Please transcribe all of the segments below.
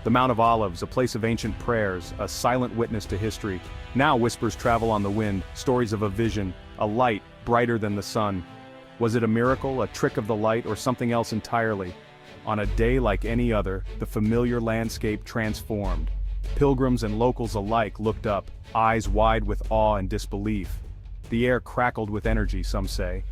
The Mount of Olives, a place of ancient prayers, a silent witness to history. Now whispers travel on the wind, stories of a vision, a light brighter than the sun. Was it a miracle, a trick of the light, or something else entirely? On a day like any other, the familiar landscape transformed. Pilgrims and locals alike looked up, eyes wide with awe and disbelief. The air crackled with energy, some say.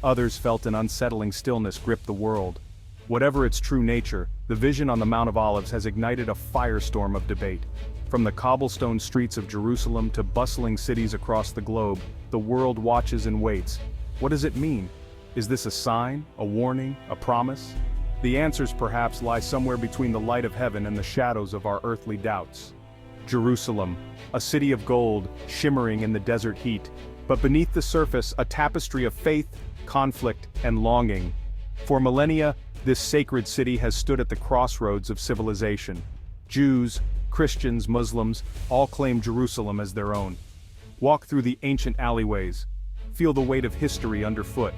Others felt an unsettling stillness grip the world. Whatever its true nature, the vision on the Mount of Olives has ignited a firestorm of debate. From the cobblestone streets of Jerusalem to bustling cities across the globe, the world watches and waits. What does it mean? Is this a sign, a warning, a promise? The answers perhaps lie somewhere between the light of heaven and the shadows of our earthly doubts. Jerusalem, a city of gold, shimmering in the desert heat, but beneath the surface a tapestry of faith, conflict, and longing. For millennia, this sacred city has stood at the crossroads of civilization. Jews, Christians, Muslims, all claim Jerusalem as their own. Walk through the ancient alleyways. Feel the weight of history underfoot.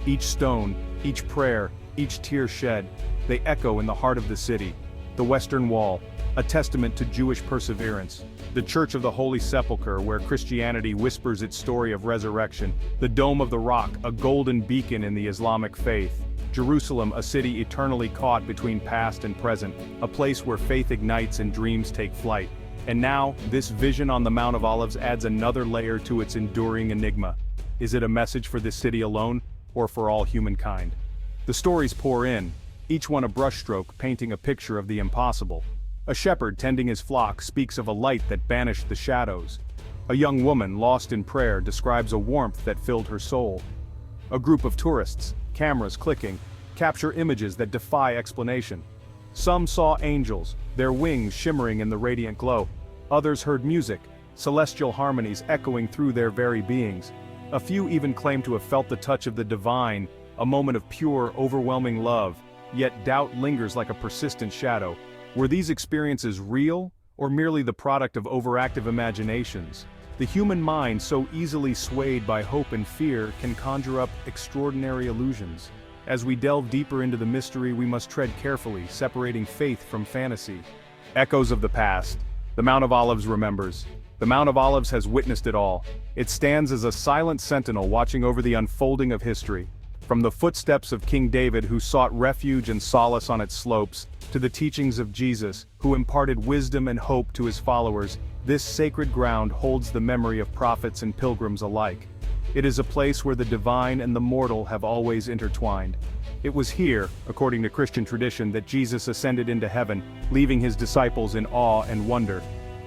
Each stone, each prayer, each tear shed, they echo in the heart of the city. The Western Wall, a testament to Jewish perseverance. The Church of the Holy Sepulchre, where Christianity whispers its story of resurrection. The Dome of the Rock, a golden beacon in the Islamic faith. Jerusalem, a city eternally caught between past and present, a place where faith ignites and dreams take flight. And now, this vision on the Mount of Olives adds another layer to its enduring enigma. Is it a message for this city alone, or for all humankind? The stories pour in, each one a brushstroke painting a picture of the impossible. A shepherd tending his flock speaks of a light that banished the shadows. A young woman lost in prayer describes a warmth that filled her soul. A group of tourists, cameras clicking, capture images that defy explanation. Some saw angels, their wings shimmering in the radiant glow. Others heard music, celestial harmonies echoing through their very beings. A few even claimed to have felt the touch of the divine, a moment of pure, overwhelming love, yet doubt lingers like a persistent shadow. Were these experiences real, or merely the product of overactive imaginations? The human mind, so easily swayed by hope and fear, can conjure up extraordinary illusions. As we delve deeper into the mystery, we must tread carefully, separating faith from fantasy. Echoes of the past. The Mount of Olives remembers. The Mount of Olives has witnessed it all. It stands as a silent sentinel watching over the unfolding of history. From the footsteps of King David, who sought refuge and solace on its slopes, to the teachings of Jesus, who imparted wisdom and hope to his followers, this sacred ground holds the memory of prophets and pilgrims alike. It is a place where the divine and the mortal have always intertwined. It was here, according to Christian tradition, that Jesus ascended into heaven, leaving his disciples in awe and wonder.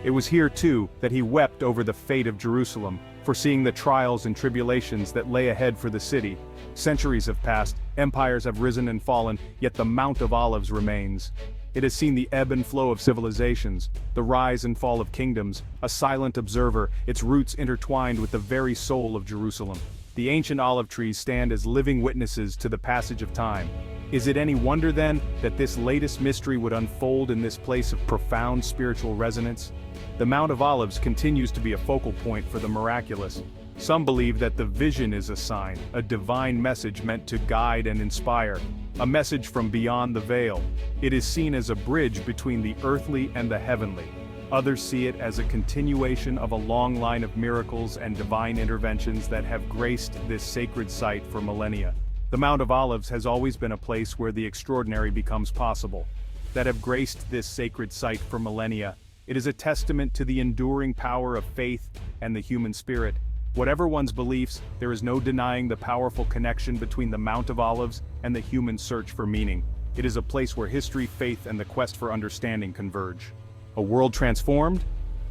It was here, too, that he wept over the fate of Jerusalem, foreseeing the trials and tribulations that lay ahead for the city. Centuries have passed, empires have risen and fallen, yet the Mount of Olives remains. It has seen the ebb and flow of civilizations, the rise and fall of kingdoms, a silent observer, its roots intertwined with the very soul of Jerusalem. The ancient olive trees stand as living witnesses to the passage of time. Is it any wonder then that this latest mystery would unfold in this place of profound spiritual resonance? The Mount of Olives continues to be a focal point for the miraculous. Some believe that the vision is a sign, a divine message meant to guide and inspire, a message from beyond the veil. It is seen as a bridge between the earthly and the heavenly. Others see it as a continuation of a long line of miracles and divine interventions that have graced this sacred site for millennia. The Mount of Olives has always been a place where the extraordinary becomes possible. That have graced this sacred site for millennia. It is a testament to the enduring power of faith and the human spirit. Whatever one's beliefs, there is no denying the powerful connection between the Mount of Olives and the human search for meaning. It is a place where history, faith, and the quest for understanding converge. A world transformed,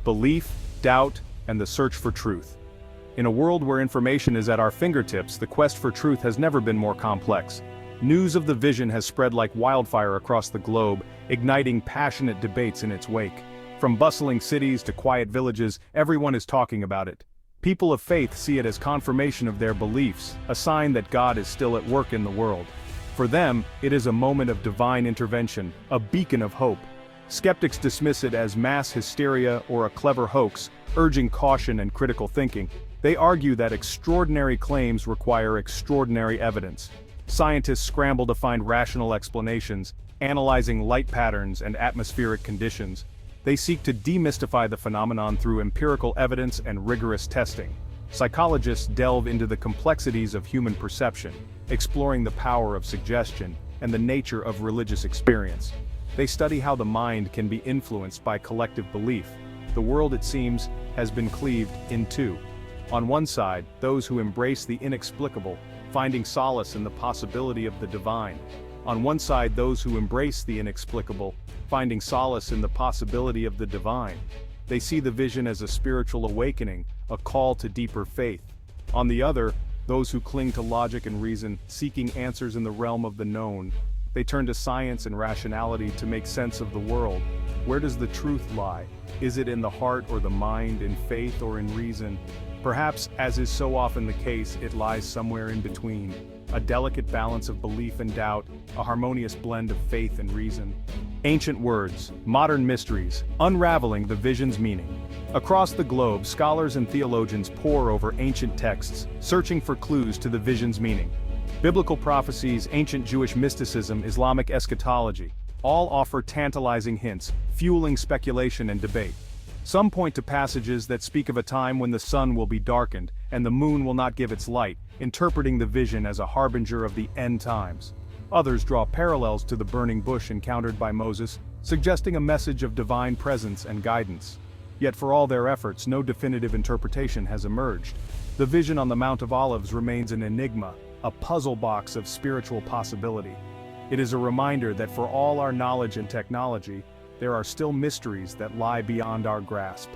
belief, doubt, and the search for truth. In a world where information is at our fingertips, the quest for truth has never been more complex. News of the vision has spread like wildfire across the globe, igniting passionate debates in its wake. From bustling cities to quiet villages, everyone is talking about it. People of faith see it as confirmation of their beliefs, a sign that God is still at work in the world. For them, it is a moment of divine intervention, a beacon of hope. Skeptics dismiss it as mass hysteria or a clever hoax, urging caution and critical thinking. They argue that extraordinary claims require extraordinary evidence. Scientists scramble to find rational explanations, Analyzing light patterns and atmospheric conditions, they seek to demystify the phenomenon through empirical evidence and rigorous testing. Psychologists delve into the complexities of human perception, exploring the power of suggestion and the nature of religious experience. They study how the mind can be influenced by collective belief. The world, it seems, has been cleaved in two. On one side, those who embrace the inexplicable, finding solace in the possibility of the divine. On one side, those who embrace the inexplicable, finding solace in the possibility of the divine. They see the vision as a spiritual awakening, a call to deeper faith. On the other, those who cling to logic and reason, seeking answers in the realm of the known. They turn to science and rationality to make sense of the world. Where does the truth lie? Is it in the heart or the mind, in faith or in reason? Perhaps, as is so often the case, it lies somewhere in between. A delicate balance of belief and doubt, a harmonious blend of faith and reason. Ancient words, modern mysteries, unraveling the vision's meaning. Across the globe, scholars and theologians pore over ancient texts, searching for clues to the vision's meaning. Biblical prophecies, ancient Jewish mysticism, Islamic eschatology, all offer tantalizing hints, fueling speculation and debate. Some point to passages that speak of a time when the sun will be darkened, and the moon will not give its light, interpreting the vision as a harbinger of the end times. Others draw parallels to the burning bush encountered by Moses, suggesting a message of divine presence and guidance. Yet for all their efforts, no definitive interpretation has emerged. The vision on the Mount of Olives remains an enigma, a puzzle box of spiritual possibility. It is a reminder that for all our knowledge and technology, there are still mysteries that lie beyond our grasp.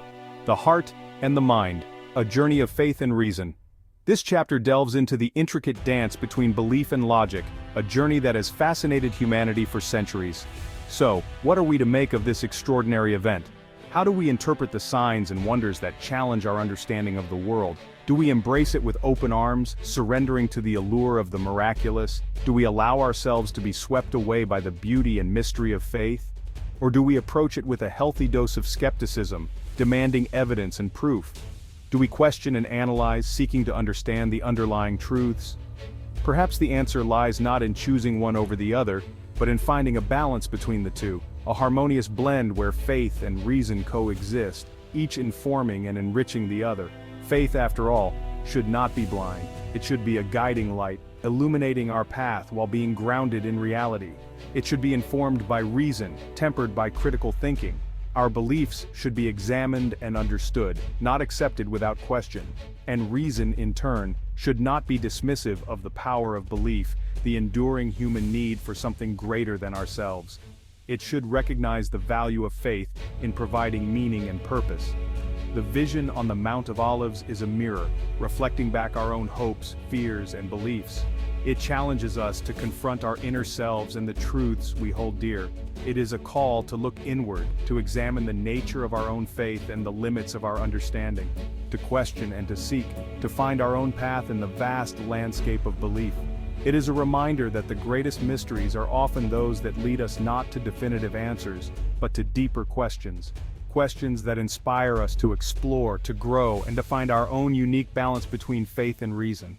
The heart and the mind, a journey of faith and reason. This chapter delves into the intricate dance between belief and logic, a journey that has fascinated humanity for centuries. So, what are we to make of this extraordinary event? How do we interpret the signs and wonders that challenge our understanding of the world? Do we embrace it with open arms, surrendering to the allure of the miraculous? Do we allow ourselves to be swept away by the beauty and mystery of faith? Or do we approach it with a healthy dose of skepticism, demanding evidence and proof? Do we question and analyze, seeking to understand the underlying truths? Perhaps the answer lies not in choosing one over the other, but in finding a balance between the two, a harmonious blend where faith and reason coexist, each informing and enriching the other. Faith, after all, should not be blind. It should be a guiding light, illuminating our path while being grounded in reality. It should be informed by reason, tempered by critical thinking. Our beliefs should be examined and understood, not accepted without question. And reason, in turn, should not be dismissive of the power of belief, the enduring human need for something greater than ourselves. It should recognize the value of faith in providing meaning and purpose. The vision on the Mount of Olives is a mirror, reflecting back our own hopes, fears, and beliefs. It challenges us to confront our inner selves and the truths we hold dear. It is a call to look inward, to examine the nature of our own faith and the limits of our understanding, to question and to seek, to find our own path in the vast landscape of belief. It is a reminder that the greatest mysteries are often those that lead us not to definitive answers, but to deeper questions. Questions that inspire us to explore, to grow, and to find our own unique balance between faith and reason.